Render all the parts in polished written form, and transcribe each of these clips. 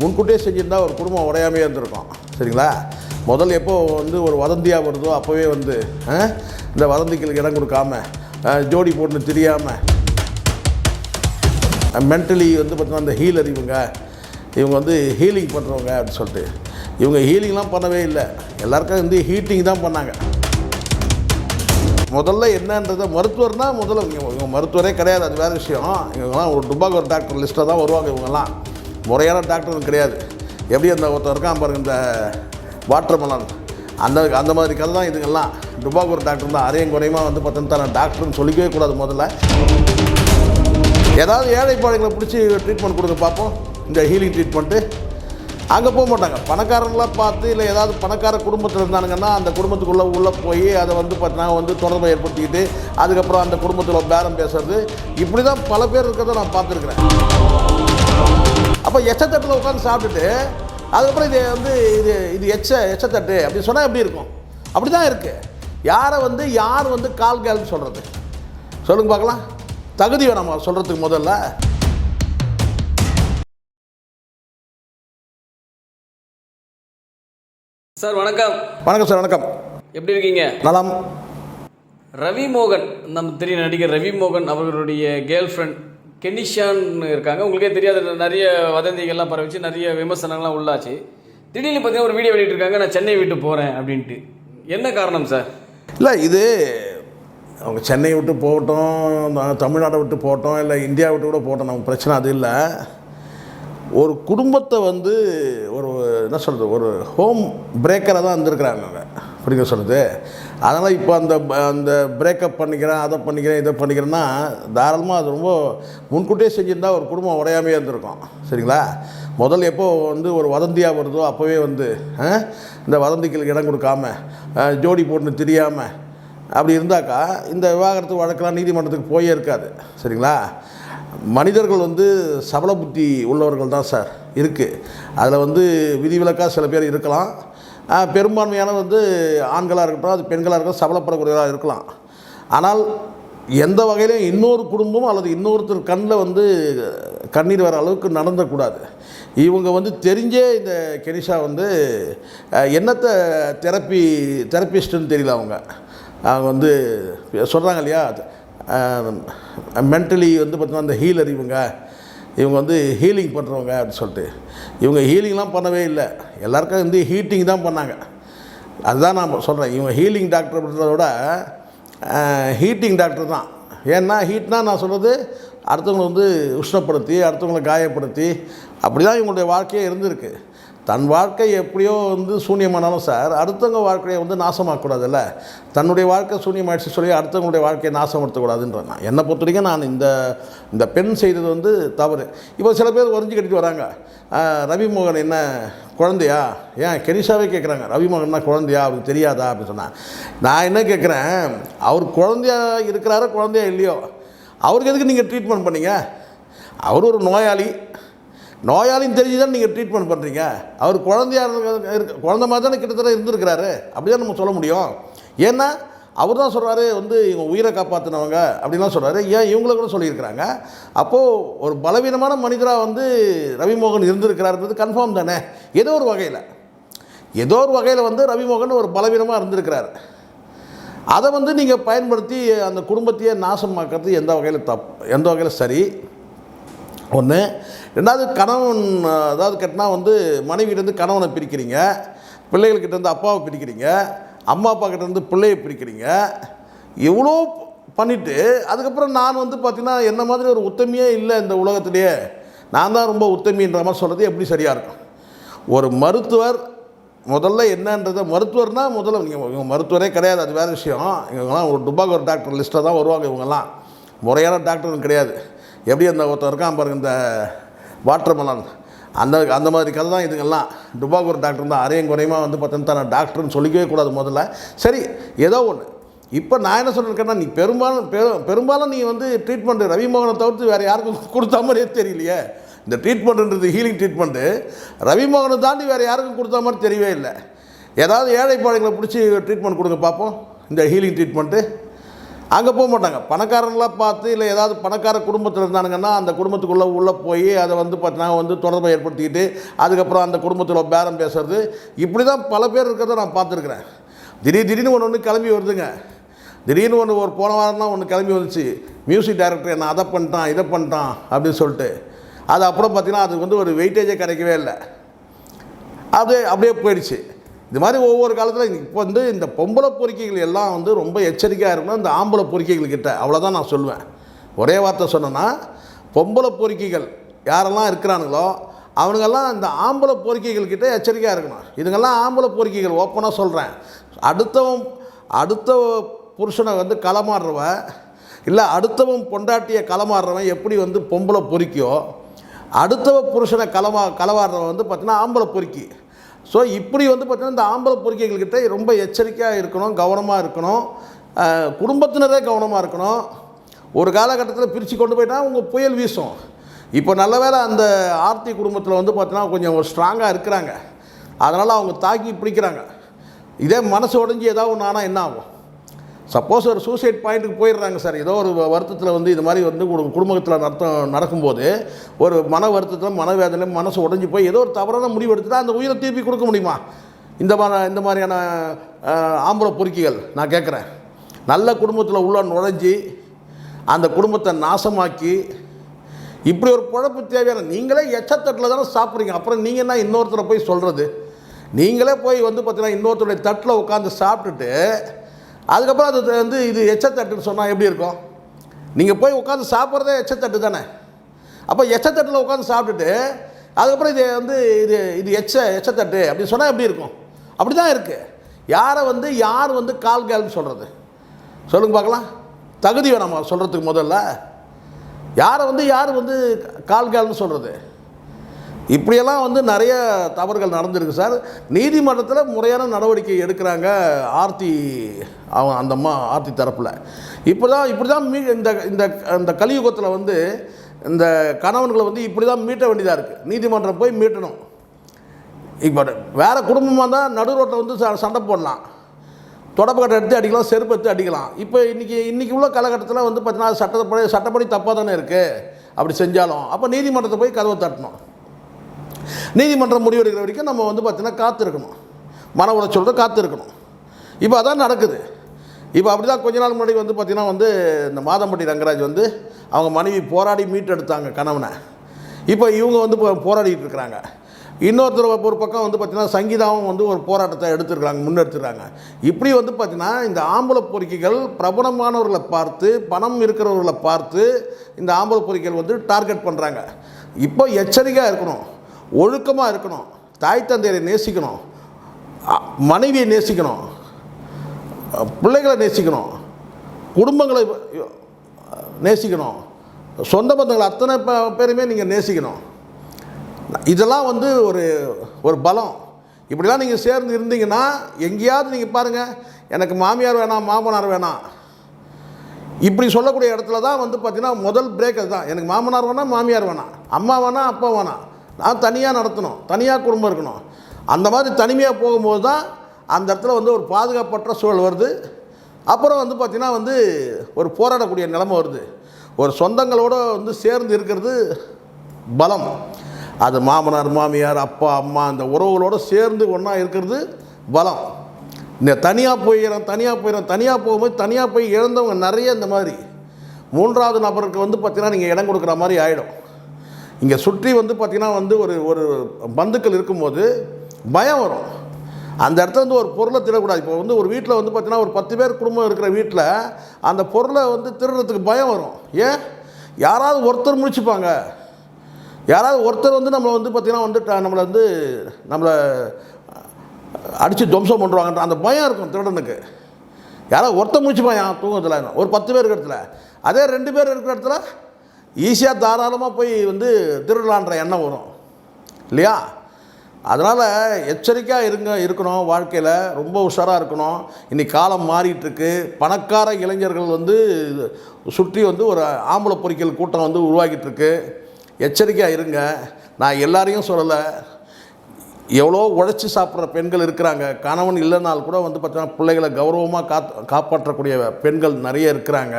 முன்கூட்டியே செஞ்சிருந்தா ஒரு குடும்பம் உடையாமே இருந்திருக்கும். சரிங்களா? முதல்ல எப்போ ஒரு வதந்தியாக வருதோ அப்போவே இந்த வதந்திகளுக்கு இடம் கொடுக்காம ஜோடி போட்டு தெரியாமல் மென்டலி பார்த்தீங்கன்னா அந்த ஹீலர் இவங்க ஹீலிங் பண்ணுறவங்க அப்படின்னு சொல்லிட்டு இவங்க ஹீலிங்லாம் பண்ணவே இல்லை. எல்லாருக்கும் ஹீட்டிங் தான் பண்ணாங்க. முதல்ல என்னன்றதை மருத்துவர்னால் முதல்ல இவங்க மருத்துவரே கிடையாது, அது வேறு விஷயம். இவங்கெல்லாம் ஒரு டுபாகோ டாக்டர் லிஸ்ட்டில் தான் வருவாங்க. இவங்கெல்லாம் முறையான டாக்டரும் கிடையாது. எப்படி அந்த ஒருத்தர் இருக்கான் பாருங்க, இந்த வாட்டர்மெலன் அந்த மாதிரி கதை தான் இதுங்கெல்லாம். டுபாகோ டாக்டர் தான் அரையும் குறையுமா பார்த்தீங்கன்னா நான் டாக்டர்னு சொல்லிக்கவே கூடாது. முதல்ல ஏதாவது ஏழை பாழைகளை பிடிச்சி ட்ரீட்மெண்ட் கொடுக்க பார்ப்போம், இந்த ஹீலிங் ட்ரீட்மெண்ட்டு. அங்கே போக மாட்டாங்க. பணக்காரங்களாம் பார்த்து இல்லை ஏதாவது பணக்கார குடும்பத்தில் இருந்தானுங்கன்னா அந்த குடும்பத்துக்குள்ளே உள்ளே போய் அதை பார்த்தீங்கன்னா தொடர்பை ஏற்படுத்திக்கிட்டு அதுக்கப்புறம் அந்த குடும்பத்தில் பேரம் பேசுறது, இப்படி தான் பல பேர் இருக்கிறத நான் பார்த்துருக்குறேன். அப்போ எச்சத்தட்டில் உட்காந்து சாப்பிட்டுட்டு அதுக்கப்புறம் இது எச்சத்தட்டு அப்படி சொன்னால் எப்படி இருக்கும்? அப்படி தான் இருக்குது. யார் கால் கேள்னு சொல்கிறது சொல்லுங்க பார்க்கலாம். தகுதி வேணாமா சொல்கிறதுக்கு? முதல்ல சார் வணக்கம். வணக்கம் சார். வணக்கம். எப்படி இருக்கீங்க? நலம். ரவி மோகன், நம்ம தெரிய நடிகர் ரவி மோகன் அவர்களுடைய கேர்ள் ஃப்ரெண்ட் கெனிஷான்னு இருக்காங்க. உங்களுக்கே தெரியாது, நிறைய வதந்திகள்லாம் பரவிச்சு, நிறைய விமர்சனங்கள்லாம் உள்ளாச்சு. திடீர்னு பார்த்தீங்கன்னா ஒரு வீடியோ வெளியிட்டிருக்காங்க, நான் சென்னை விட்டு போகிறேன் அப்படின்ட்டு. என்ன காரணம் சார்? இல்லை, இது அவங்க சென்னை விட்டு போகட்டும், தமிழ்நாட்டை விட்டு போகட்டும், இல்லை இந்தியா விட்டு கூட போகட்டும், நமக்கு பிரச்சனை அது இல்லை. ஒரு குடும்பத்தை ஒரு என்ன சொல்கிறது, ஒரு ஹோம் பிரேக்கரை தான் இருந்திருக்கிறாங்க அவங்க. அப்படிங்க சொல்கிறது. அதனால் இப்போ அந்த பிரேக்கப் பண்ணிக்கிறேன், அதை பண்ணிக்கிறேன், இதை பண்ணிக்கிறேன்னா தாராளமாக அது ரொம்ப முன்கூட்டியே செஞ்சுருந்தா ஒரு குடும்பம் உடையாமையே இருந்திருக்கும். சரிங்களா? முதல்ல எப்போ ஒரு வதந்தியாக வருதோ அப்போவே இந்த வதந்திகளுக்கு இடம் கொடுக்காம ஜோடி போட்டு தெரியாமல் அப்படி இருந்தாக்கா இந்த விவாகரத்து வழக்கெல்லாம் நீதிமன்றத்துக்கு போயே இருக்காது. சரிங்களா? மனிதர்கள் சபல புத்தி உள்ளவர்கள் தான் சார் இருக்குது. அதில் விதிவிலக்காக சில பேர் இருக்கலாம். பெரும்பான்மையான ஆண்களாக இருக்கட்டும், அது பெண்களாக இருக்கட்டும், சபலப்படக்கூடியவராக இருக்கலாம். ஆனால் எந்த வகையிலும் இன்னொரு குடும்பம் அல்லது இன்னொருத்தர் கண்ணில் கண்ணீர் வர அளவுக்கு நடந்தக்கூடாது. இவங்க தெரிஞ்சே இந்த கெனிஷா என்னத்தை தெரப்பிஸ்ட்டுன்னு தெரியல. அவங்க சொல்கிறாங்க இல்லையா, மென்டலி பார்த்தீங்கன்னா அந்த ஹீலர் இவங்க ஹீலிங் பண்ணுறவங்க அப்படின்னு சொல்லிட்டு இவங்க ஹீலிங்லாம் பண்ணவே இல்லை. எல்லாருக்கும் ஹீட்டிங் தான் பண்ணாங்க. அதுதான் நான் சொல்கிறேன். இவங்க ஹீலிங் டாக்டர் அப்படின்றத விட ஹீட்டிங் டாக்டர் தான். ஏன்னா ஹீட்னால் நான் சொல்கிறது அடுத்தவங்களை உஷ்ணப்படுத்தி, அடுத்தவங்களை காயப்படுத்தி, அப்படி தான் இவங்களுடைய வாழ்க்கையே இருந்திருக்கு. தன் வாழ்க்கை எப்படியோ சூன்யமானாலும் சார், அடுத்தவங்க வாழ்க்கையை நாசமாக்கக்கூடாதுல்ல. தன்னுடைய வாழ்க்கை சூன்யமாயிடுச்சு சொல்லி அடுத்தவங்களுடைய வாழ்க்கையை நாசப்படுத்தக்கூடாதுன்றான். நான் என்னை பொறுத்த வரைக்கும் நான் இந்த பெண் செய்தது தவறு. இப்போ சில பேர் ஒரிஞ்சு கட்டிட்டு வராங்க, ரவி மோகன் என்ன குழந்தையா? ஏன் கெனிஷாவே கேட்குறாங்க, ரவி மோகன்னா குழந்தையா, அவருக்கு தெரியாதா அப்படின்னு சொன்னான். நான் என்ன கேட்குறேன், அவர் குழந்தையா இருக்கிறாரோ குழந்தையா இல்லையோ, அவருக்கு எதுக்கு நீங்கள் ட்ரீட்மெண்ட் பண்ணீங்க? அவர் ஒரு நோயாளின்னு தெரிஞ்சு தான் நீங்கள் ட்ரீட்மெண்ட் பண்ணுறீங்க. அவர் குழந்தை மாதிரி தானே கிட்டத்தட்ட இருந்திருக்கிறாரு. அப்படி தான் நம்ம சொல்ல முடியும். ஏன்னா அவர் தான் சொல்கிறாரு இவங்க உயிரை காப்பாற்றினவங்க அப்படின்லாம் சொல்கிறாரு. ஏன் இவங்கள கூட சொல்லியிருக்கிறாங்க. அப்போது ஒரு பலவீனமான மனிதராக ரவி மோகன் இருந்திருக்கிறாருன்றது கன்ஃபார்ம் தானே. ஏதோ ஒரு வகையில் ரவி மோகன் ஒரு பலவீனமாக இருந்திருக்கிறார். அதை நீங்கள் பயன்படுத்தி அந்த குடும்பத்தையே நாசமாக்கிறது எந்த வகையில் தப்பு, எந்த வகையில் சரி? ஒன்று. ரெண்டாவது, கணவன் அதாவது கட்டினா மனைவியிலேருந்து கணவனை பிரிக்கிறீங்க, பிள்ளைகள்கிட்டேருந்து அப்பாவை பிரிக்கிறீங்க, அம்மா அப்பா கிட்டேருந்து பிள்ளையை பிரிக்கிறீங்க. இவ்வளோ பண்ணிவிட்டு அதுக்கப்புறம் நான் பார்த்திங்கன்னா என்ன மாதிரி ஒரு உத்தமியே இல்லை இந்த உலகத்திலேயே, நான் தான் ரொம்ப உத்தமின்ற மாதிரி சொல்கிறது எப்படி சரியாக இருக்கும்? ஒரு மருத்துவர் முதல்ல என்னன்றதை மருத்துவர்னால் முதல்ல இவங்க மருத்துவரே கிடையாது, அது வேறு விஷயம். இவங்கெல்லாம் ஒரு டுபாகோ டாக்டர் லிஸ்ட்டில் தான் வருவாங்க. இவங்கெல்லாம் முறையான டாக்டரும் கிடையாது. எப்படி அந்த ஒருத்தர் இருக்கான் பாருங்க, இந்த வாட்டர்மெலன் அந்த மாதிரி கதை தான் இதுங்கெல்லாம். டுபாகோ டாக்டர் தான் அரையும் குறையுமா பார்த்தீங்கன்னா நான் டாக்டர்னு சொல்லிக்கவே கூடாது. முதல்ல சரி, ஏதோ ஒன்று. இப்போ நான் என்ன சொல்லியிருக்கேன்னா, நீ பெரும்பாலும் நீ ட்ரீட்மெண்ட்டு ரவி மோகனை தவிர்த்து வேறு யாருக்கும் கொடுத்தா மாதிரியே தெரியலையே. இந்த ட்ரீட்மெண்ட்டுன்றது ஹீலிங் ட்ரீட்மெண்ட்டு ரவி மோகனை தாண்டி வேறு யாருக்கும் கொடுத்தா மாதிரி தெரியவே இல்லை. ஏதாவது ஏழை பாழைகளை பிடிச்சி ட்ரீட்மெண்ட் கொடுங்க பார்ப்போம், இந்த ஹீலிங் ட்ரீட்மெண்ட்டு. அங்கே போக மாட்டாங்க. பணக்காரங்களாக பார்த்து இல்லை ஏதாவது பணக்கார குடும்பத்தில் இருந்தானுங்கன்னா அந்த குடும்பத்துக்குள்ளே உள்ளே போய் அதை வந்து பார்த்தீங்கன்னா வந்து தொடர்பை ஏற்படுத்திக்கிட்டு அதுக்கப்புறம் அந்த குடும்பத்தில் பேரம் பேசுறது, இப்படி தான் பல பேர் இருக்கிறத நான் பார்த்துருக்குறேன். திடீர்னு ஒன்று கிளம்பி வருதுங்க. திடீர்னு ஒரு போன வாரம் தான் ஒன்று கிளம்பி வந்துச்சு, மியூசிக் டைரக்டர் என்ன அதை பண்ணிட்டான் இதை பண்ணிட்டான் அப்படின்னு சொல்லிட்டு. அது அப்புறம் பார்த்திங்கன்னா அதுக்கு வந்து ஒரு வெயிட்டேஜே கிடைக்கவே இல்லை, அப்படியே போயிடுச்சு. இது மாதிரி ஒவ்வொரு காலத்தில் இப்போ வந்து இந்த பொம்பளை பொறுக்கிகள் எல்லாம் வந்து ரொம்ப எச்சரிக்கையாக இருக்கணும் இந்த ஆம்பளை பொறுக்கிகள்கிட்ட. அவ்வளோதான் நான் சொல்லுவேன். ஒரே வார்த்தை சொன்னேன்னா, பொம்பளை பொறுக்கிகள் யாரெல்லாம் இருக்கிறானுங்களோ அவனுங்கெல்லாம் இந்த ஆம்பளை பொறுக்கிகள்கிட்ட எச்சரிக்கையாக இருக்கணும். இதுங்கெல்லாம் ஆம்பளை பொறுக்கிகள், ஓப்பனாக சொல்கிறேன். அடுத்த புருஷனை வந்து களமாடுறவன் இல்லை அடுத்தவன் பொண்டாட்டியை களமாடுறவன் எப்படி வந்து பொம்பளை பொறுக்கியோ, அடுத்தவ புருஷனை களவாடுறவன் வந்து பார்த்திங்கன்னா ஆம்பளை பொறுக்கி. ஸோ இப்படி வந்து பார்த்திங்கன்னா இந்த ஆம்பளை பொறுக்கிகள்கிட்ட ரொம்ப எச்சரிக்கையாக இருக்கணும், கவனமாக இருக்கணும், குடும்பத்தினரே கவனமாக இருக்கணும். ஒரு காலகட்டத்தில் பிரித்து கொண்டு போயிட்டா உங்கள் புயல் வீசும். இப்போ நல்ல வேளை அந்த ஆர்த்தி குடும்பத்தில் வந்து பார்த்தீங்கன்னா கொஞ்சம் ஸ்ட்ராங்காக இருக்கிறாங்க, அதனால் அவங்க தாக்கி பிடிக்கிறாங்க. இதே மனசு உடஞ்சி ஏதாவது ஒன்று ஆனால் என்ன ஆகும்? சப்போஸ் ஒரு சூசைட் பாயிண்ட்டுக்கு போயிடுறாங்க சார், ஏதோ ஒரு வருத்தத்தில் வந்து இது மாதிரி வந்து ஒரு குடும்பத்தில் நடக்கும்போது ஒரு மன வருத்தத்தில் மனவேதனையில் மனசு உடஞ்சி போய் ஏதோ ஒரு தவறான முடிவு எடுத்துட்டா அந்த உயிரை திருப்பி கொடுக்க முடியுமா? இந்த மாதிரியான ஆம்பளை பொறுக்கிகள் நான் கேட்குறேன். நல்ல குடும்பத்தில் உள்ள நுழைஞ்சி அந்த குடும்பத்தை நாசமாக்கி இப்படி ஒரு குழப்பு தேவையான, நீங்களே எச்சத்தட்டில் தானே சாப்பிட்றீங்க, அப்புறம் நீங்கள் என்ன இன்னொருத்தரை போய் சொல்கிறது? நீங்களே போய் வந்து பார்த்தீங்கன்னா இன்னொருத்தருடைய தட்டில் உட்காந்து சாப்பிட்டுட்டு அதுக்கப்புறம் அது வந்து இது எச்சத்தட்டுன்னு சொன்னால் எப்படி இருக்கும்? நீங்கள் போய் உட்காந்து சாப்பிட்றதே எச்சத்தட்டு தானே. அப்போ எச்சத்தட்டில் உட்காந்து சாப்பிட்டுட்டு அதுக்கப்புறம் இது வந்து இது எச்சத்தட்டு அப்படின்னு சொன்னால் எப்படி இருக்கும்? அப்படி தான் இருக்குது. யார் வந்து கால்கள்னு சொல்கிறது சொல்லுங்க பார்க்கலாம். தகுதி வேணாமா சொல்கிறதுக்கு? முதல்ல யார் வந்து கால்கள்னு சொல்கிறது? இப்படியெல்லாம் வந்து நிறைய தவறுகள் நடந்திருக்கு சார். நீதிமன்றத்தில் முறையான நடவடிக்கை எடுக்கிறாங்க அந்த அம்மா ஆர்த்தி தரப்பில். இப்படி தான் இந்த கலியுகத்தில் வந்து இந்த கணவன்களை வந்து இப்படி தான் மீட்ட வேண்டியதாக இருக்குது. நீதிமன்றம் போய் மீட்டணும். இப்போ வேறு குடும்பமாக தான் நடு ரோட்டில் வந்து சண்டை போடலாம், தொடப்பக்கட்டை எடுத்து அடிக்கலாம், செருப்பு எடுத்து அடிக்கலாம். இப்போ இன்றைக்கி உள்ள காலகட்டத்தில் வந்து பார்த்தீங்கன்னா சட்டப்படி தப்பாக தானே இருக்குது. அப்படி செஞ்சாலும் அப்போ நீதிமன்றத்தை போய் கதவை தட்டணும். நீதிமன்றம் முடிவெடுக்கிற வரைக்கும் நம்ம வந்து பார்த்திங்கன்னா காத்திருக்கணும், மன உளைச்சலோட காத்திருக்கணும். இப்போ அதான் நடக்குது. இப்போ அப்படி தான் கொஞ்ச நாள் முன்னாடி வந்து பார்த்திங்கன்னா வந்து இந்த மாதம்பட்டி ரங்கராஜ் வந்து அவங்க மனைவி போராடி மீட்டெடுத்தாங்க கணவனை. இப்போ இவங்க வந்து போராடிட்டு இருக்கிறாங்க. இன்னொருத்தர் ஒரு பக்கம் வந்து பார்த்திங்கன்னா சங்கீதாவும் வந்து ஒரு போராட்டத்தை முன்னெடுத்துருக்காங்க. இப்படி வந்து பார்த்திங்கன்னா இந்த ஆம்பளை பொறுக்கிகள் பிரபலமானவர்களை பார்த்து, பணம் இருக்கிறவர்களை பார்த்து இந்த ஆம்பளை பொறுக்கிகள் வந்து டார்கெட் பண்ணுறாங்க. இப்போ எச்சரிக்கையாக இருக்கணும், ஒழுக்கமாக இருக்கணும், தாய் தந்தையரை நேசிக்கணும், மனைவியை நேசிக்கணும், பிள்ளைகளை நேசிக்கணும், குடும்பங்களை நேசிக்கணும், சொந்த பந்தங்களை அத்தனை பேருமே நீங்கள் நேசிக்கணும். இதெல்லாம் வந்து ஒரு பலம். இப்படிலாம் நீங்கள் சேர்ந்து இருந்தீங்கன்னா எங்கேயாவது நீங்கள் பாருங்கள், எனக்கு மாமியார் வேணாம் மாமனார் வேணாம் இப்படி சொல்லக்கூடிய இடத்துல தான் வந்து பார்த்திங்கன்னா முதல் பிரேக் அதுதான். எனக்கு மாமனார் வேணாம் மாமியார் வேணாம், அம்மா வேணாம் அப்பா வேணாம், நான் தனியாக நடத்தணும், தனியாக குடும்பம் இருக்கணும். அந்த மாதிரி தனிமையாக போகும்போது தான் அந்த இடத்துல வந்து ஒரு பாதுகாப்பற்ற சூழல் வருது. அப்புறம் வந்து பார்த்திங்கன்னா வந்து ஒரு போராடக்கூடிய நிலைமை வருது. ஒரு சொந்தங்களோடு வந்து சேர்ந்து இருக்கிறது பலம். அது மாமனார் மாமியார் அப்பா அம்மா அந்த உறவுகளோடு சேர்ந்து ஒன்றா இருக்கிறது பலம். இந்த தனியாக போகும்போது தனியாக போய் இழந்தவங்க நிறைய இந்த மாதிரி மூன்றாவது நபருக்கு வந்து பார்த்திங்கன்னா நீங்கள் இடம் கொடுக்குற மாதிரி ஆகிடும். இங்கே சுற்றி வந்து பார்த்திங்கன்னா வந்து ஒரு பந்துக்கள் இருக்கும்போது பயம் வரும். அந்த இடத்துல வந்து ஒரு பொருளை திருடக்கூடாது. இப்போ வந்து ஒரு வீட்டில் வந்து பார்த்திங்கன்னா ஒரு 10 பேர் குடும்பம் இருக்கிற வீட்டில் அந்த பொருளை வந்து திருடுறதுக்கு பயம் வரும். ஏன்? யாராவது ஒருத்தர் முடிச்சுப்பாங்க, யாராவது ஒருத்தர் வந்து நம்மளை வந்து பார்த்திங்கன்னா வந்து நம்மளை அடித்து துவம்சம் பண்ணுவாங்கன்ற அந்த பயம் இருக்கும் திருடனுக்கு. யாராவது ஒருத்தர் முடிச்சுப்பான் தூங்கத்தில் ஒரு 10 பேர் இருக்கிற இடத்துல. அதே 2 பேர் இருக்கிற இடத்துல ஈஸியாக தாராளமாக போய் வந்து திருடலான்ற எண்ணம் வரும் இல்லையா? அதனால் எச்சரிக்கையாக இருக்கணும். வாழ்க்கையில் ரொம்ப உஷாராக இருக்கணும். இன்றைக்கி காலம் மாறிட்டுருக்கு. பணக்கார இளைஞர்கள் வந்து சுற்றி வந்து ஒரு ஆம்பளை பொறுக்கிகள் கூட்டம் வந்து உருவாக்கிட்டுருக்கு. எச்சரிக்கையாக இருங்க. நான் எல்லாரையும் சொல்லலை. எவ்வளோ உழைச்சி சாப்பிட்ற பெண்கள் இருக்கிறாங்க. கணவன் இல்லைனால் கூட வந்து பார்த்தீங்கன்னா பிள்ளைகளை கௌரவமாக காப்பாற்றக்கூடிய பெண்கள் நிறைய இருக்கிறாங்க.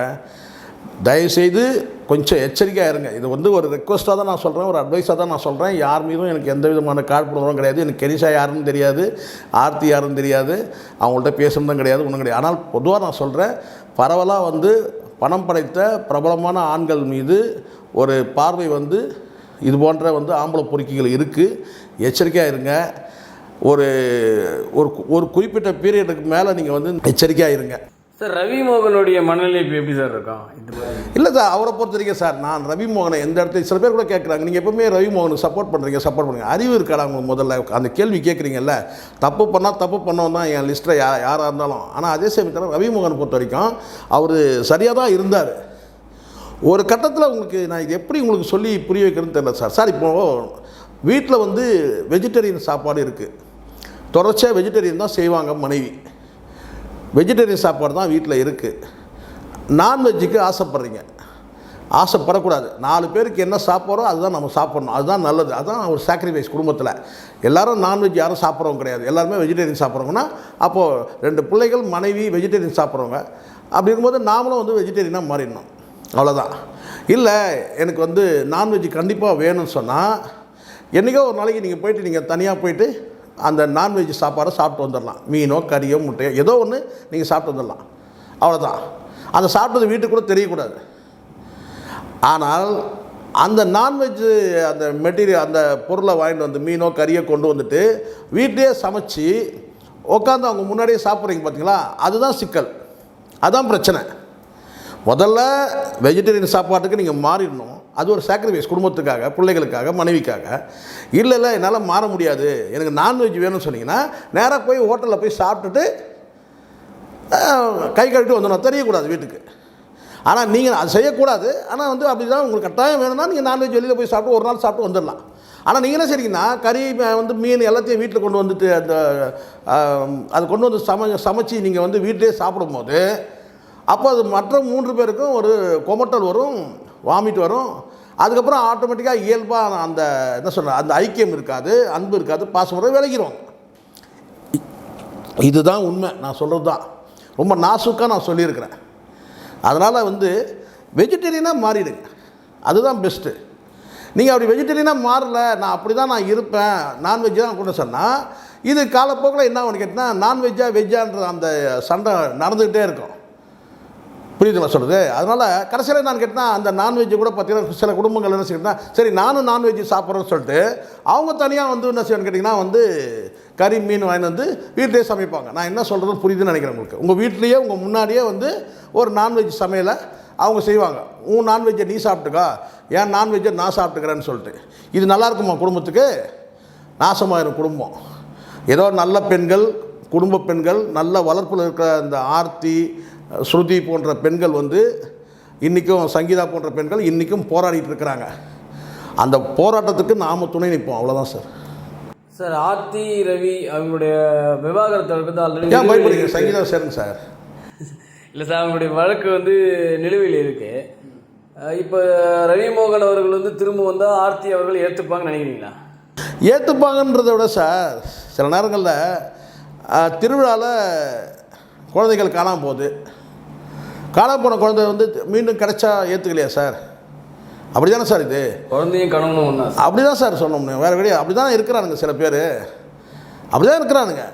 தயவுசெய்து கொஞ்சம் எச்சரிக்கையாக இருங்க. இது வந்து ஒரு ரெக்வஸ்ட்டாக தான் நான் சொல்கிறேன், ஒரு அட்வைஸாக தான் நான் சொல்கிறேன். யார் மீதும் எனக்கு எந்த விதமான காழ்ப்புணர்வும் கிடையாது. எனக்கு கெனிஷா யாருன்னு தெரியாது, ஆர்த்தி யாருன்னு தெரியாது, அவங்கள்ட்ட பேசணும் கிடையாது, ஒன்றும் கிடையாது. ஆனால் பொதுவாக நான் சொல்கிறேன், பரவலாக வந்து பணம் படைத்த பிரபலமான ஆண்கள் மீது ஒரு பார்வை வந்து இது போன்ற வந்து ஆம்பளை பொறுக்கிகள் இருக்குது. எச்சரிக்கையாக இருங்க. ஒரு ஒரு குறிப்பிட்ட பீரியடுக்கு மேலே நீங்கள் வந்து எச்சரிக்கையாக இருங்க. சார் ரவி மோகனுடைய மனநிலை இப்போ எப்படி சார் இருக்கும்? இல்லை சார், அவரை பொறுத்த வரைக்கும் சார், நான் ரவி மோகனை எந்த இடத்துல சில பேர் கூட கேட்குறாங்க, நீங்கள் எப்பவுமே ரவி மோகனுக்கு சப்போர்ட் பண்ணுறீங்க. அறிவு இருக்காடா உங்களுக்கு? முதல்ல அந்த கேள்வி கேட்குறீங்கல்ல. தப்பு பண்ணவன் தான் என் லிஸ்ட்டில் யாராக இருந்தாலும். ஆனால் அதே சமயத்தில் ரவி மோகனை பொறுத்த வரைக்கும் அவர் சரியாக தான் இருந்தார். ஒரு கட்டத்தில் உங்களுக்கு நான் இது எப்படி உங்களுக்கு சொல்லி புரிய வைக்கிறேன்னு தெரியல சார். சார் இப்போது வீட்டில் வந்து வெஜிடேரியன் சாப்பாடு இருக்குது, தொடர்ச்சியாக வெஜிடேரியன் தான் செய்வாங்க மனைவி. வெஜிடேரியன் சாப்பாடு தான் வீட்டில் இருக்குது. நான்வெஜ்ஜுக்கு ஆசைப்படக்கூடாது. 4 பேருக்கு என்ன சாப்பிட்றோம் அதுதான் நம்ம சாப்பிட்ணும், அதுதான் நல்லது. அதுதான் ஒரு சாக்ரிஃபைஸ். குடும்பத்தில் எல்லோரும் நான்வெஜ் யாரும் சாப்பிட்றவங்க கிடையாது, எல்லாருமே வெஜிடேரியன் சாப்பிட்றவங்கன்னா அப்போது 2 பிள்ளைகள் மனைவி வெஜிடேரியன் சாப்பிட்றவங்க. அப்படி இருக்கும்போது நாமளும் வந்து வெஜிடேரியனாக மாறிடணும், அவ்வளோதான். இல்லை எனக்கு வந்து நான்வெஜ் கண்டிப்பாக வேணும்னு சொன்னால் என்றைக்கோ ஒரு நாளைக்கு நீங்கள் போய்ட்டு நீங்கள் தனியாக போய்ட்டு அந்த நான்வெஜ் சாப்பாடை சாப்பிட்டு வந்துடலாம். மீனோ கறியோ முட்டையோ ஏதோ ஒன்று நீங்கள் சாப்பிட்டு வந்துடலாம், அவ்வளோதான். அந்த சாப்பிட்டது வீட்டுக்கு கூட தெரியக்கூடாது. ஆனால் அந்த நான்வெஜ்ஜு அந்த மெட்டீரியல் அந்த பொருளை வாங்கிட்டு வந்து மீனோ கறியோ கொண்டு வந்துட்டு வீட்டிலே சமைச்சு உட்காந்து அவங்க முன்னாடியே சாப்பிட்றீங்க பார்த்தீங்களா, அதுதான் சிக்கல், அதுதான் பிரச்சனை. முதல்ல வெஜிடேரியன் சாப்பாட்டுக்கு நீங்கள் மாறிடணும். அது ஒரு சாக்ரிஃபைஸ், குடும்பத்துக்காக, பிள்ளைகளுக்காக, மனைவிக்காக. இல்லை என்னால் மாற முடியாது, எனக்கு நான்வெஜ் வேணும்னு சொன்னீங்கன்னா நேராக போய் ஹோட்டலில் போய் சாப்பிட்டுட்டு கை கழுவிட்டு வந்துடணும், தெரியக்கூடாது வீட்டுக்கு. ஆனால் நீங்கள் அது செய்யக்கூடாது. ஆனால் வந்து அப்படி தான் உங்களுக்கு கட்டாயம் வேணும்னா நீங்கள் நான்வெஜ் வெளியில் போய் சாப்பிட்டு ஒரு நாள் சாப்பிட்டு வந்துடலாம். ஆனால் நீங்கள் என்ன செய்றீங்கன்னா கறி வந்து மீன் எல்லாத்தையும் வீட்டில் கொண்டு வந்துட்டு அந்த அது கொண்டு வந்து சமைச்சு நீங்கள் வந்து வீட்டிலே சாப்பிடும்போது அப்போ அது மற்ற 3 பேருக்கும் ஒரு கொமட்டல் வரும், வாமிட் வரும். அதுக்கப்புறம் ஆட்டோமேட்டிக்காக இயல்பாக அந்த என்ன சொல்கிறேன் அந்த ஐக்கியம் இருக்காது, அன்பு இருக்காது, பாசமுறை விலகிடுவாங்க. இதுதான் உண்மை, நான் சொல்கிறது தான். ரொம்ப நாசுக்காக நான் சொல்லியிருக்கிறேன். அதனால் வந்து வெஜிடேரியனாக மாறிடுங்க, அதுதான் பெஸ்ட்டு. நீங்கள் அப்படி வெஜிடேரியனாக மாறல, நான் அப்படி தான் நான் இருப்பேன், நான்வெஜ் தான் கொண்டு சொன்னால் இது காலப்போக்கில் என்ன ஒன்று கேட்டால் நான்வெஜ்ஜா வெஜ்ஜான்ற அந்த சண்டை நடந்துக்கிட்டே இருக்கும். புரியுதுங்களா சொல்கிறது? அதனால் கடைசியில் நான் கேட்டால் அந்த நான்வெஜ்ஜை கூட பார்த்தீங்கன்னா சில குடும்பங்கள் என்ன செய்யணும்னா, சரி நானும் நான்வெஜ் சாப்பிட்றேன்னு சொல்லிட்டு அவங்க தனியாக வந்து என்ன செய்யணும்னு கேட்டிங்கன்னா வந்து கறி மீன் வாங்கி வந்து வீட்டிலே சமைப்பாங்க. நான் என்ன சொல்கிறதுன்னு புரியுதுன்னு நினைக்கிறேன் உங்களுக்கு. உங்கள் வீட்லேயே உங்கள் முன்னாடியே வந்து ஒரு நான்வெஜ் சமையலை அவங்க செய்வாங்க. உன் நான்வெஜ்ஜை நீ சாப்பிட்டுக்கா, ஏன் நான்வெஜ்ஜை நான் சாப்பிட்டுக்கிறேன்னு சொல்லிட்டு. இது நல்லா இருக்குமா குடும்பத்துக்கு? நாசமாயிரும் குடும்பம். ஏதோ நல்ல பெண்கள், குடும்ப பெண்கள், நல்ல வளர்ப்பில் இருக்கிற இந்த ஆர்த்தி, ஸ்ருதி போன்ற பெண்கள் வந்து இன்றைக்கும், சங்கீதா போன்ற பெண்கள் இன்றைக்கும் போராடிட்டு இருக்கிறாங்க. அந்த போராட்டத்துக்கு நாம் துணை நிற்போம், அவ்வளோதான் சார். சார் ஆர்த்தி ரவி அவங்களுடைய விவாகரத்தை வந்து ஆல்ரெடி ஏன் பயப்படுறீங்க? சங்கீதா சேருங்க சார். இல்லை சார், அவங்களுடைய வழக்கு வந்து நிலுவையில் இருக்குது. இப்போ ரவி மோகன் அவர்கள் வந்து திரும்ப வந்தால் ஆர்த்தி அவர்கள் ஏற்றுப்பாங்கன்னு நினைக்கிறீங்களா? ஏற்றுப்பாங்கன்றதை விட சார், சில நேரங்களில் திருவிழாவில் குழந்தைகள் காணாமல் போகுது. காணாமல் போன குழந்தை வந்து மீண்டும் கிடைச்சா ஏற்றுக்கலையா சார்? அப்படி தானே சார் இது? குழந்தையும் கணவனும் ஒன்றா அப்படி தான் சார் சொன்னோம்னு, வேறு வெளியே அப்படி தான் இருக்கிறானுங்க சில பேர், அப்படி தான் இருக்கிறானுங்க.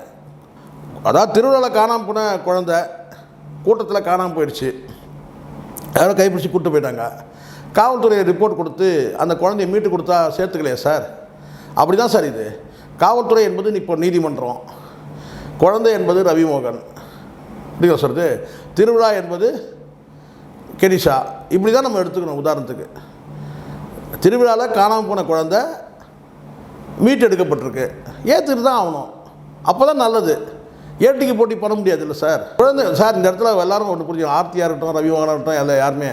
அதாவது திருவிழாவில் காணாமல் போன குழந்தை கூட்டத்தில் காணாமல் போயிடுச்சு, யாரோ கைப்பிடிச்சி கூப்பிட்டு போயிட்டாங்க. காவல்துறை ரிப்போர்ட் கொடுத்து அந்த குழந்தைய மீட்டு கொடுத்தா சேர்த்துக்கலையா சார்? அப்படி தான் சார் இது. காவல்துறை என்பது இப்போ நீதிமன்றம், குழந்தை என்பது ரவி மோகன், இப்படி சொல்கிறது. திருவிழா என்பது கெனிஷா, இப்படி தான் நம்ம எடுத்துக்கணும். உதாரணத்துக்கு திருவிழாவில் காணாமல் போன குழந்தை மீட்டு எடுக்கப்பட்டிருக்கு, ஏற்றுட்டு தான் ஆகணும், அப்போ தான் நல்லது. ஏட்டிக்கு போட்டி பண்ண முடியாது இல்லை சார். குழந்தை சார் இந்த இடத்துல எல்லாரும் ஒன்று புரிஞ்சுக்கணும். ஆர்த்தியாக இருக்கட்டும், ரவி மோகனாக இருக்கட்டும், எல்லாம் யாருமே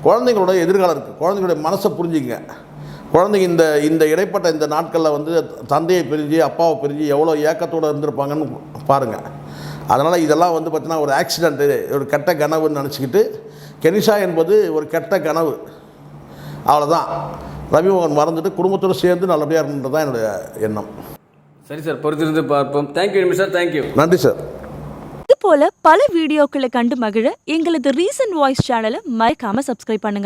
குழந்தைங்களோட எதிர்காலம் இருக்குது. குழந்தைங்களுடைய மனசை புரிஞ்சுங்க. குழந்தைங்க இந்த இடைப்பட்ட இந்த நாட்களில் வந்து தந்தையை பிரிஞ்சு அப்பாவை பிரிஞ்சு எவ்வளோ ஏக்கத்தோடு இருந்திருப்பாங்கன்னு பாருங்கள். அதனால் இதெல்லாம் வந்து பார்த்திங்கன்னா ஒரு ஆக்சிடெண்ட்டு, ஒரு கெட்ட கனவுன்னு நினச்சிக்கிட்டு, கெனிஷா என்பது ஒரு கெட்ட கனவு, அவ்வளோதான். ரவி மோகன் மறந்துட்டு குடும்பத்தோடு சேர்ந்து நல்லபடியாக இருக்குன்றது தான் என்னுடைய எண்ணம். சரி சார், பொறுத்திருந்து பார்ப்போம். Thank you sir, thank you. நன்றி சார். இது போல பல வீடியோக்களை கண்டு மகிழ எங்களது ரீசன்ட் வாய்ஸ் சேனலை மறக்காம சப்ஸ்கிரைப் பண்ணுங்க.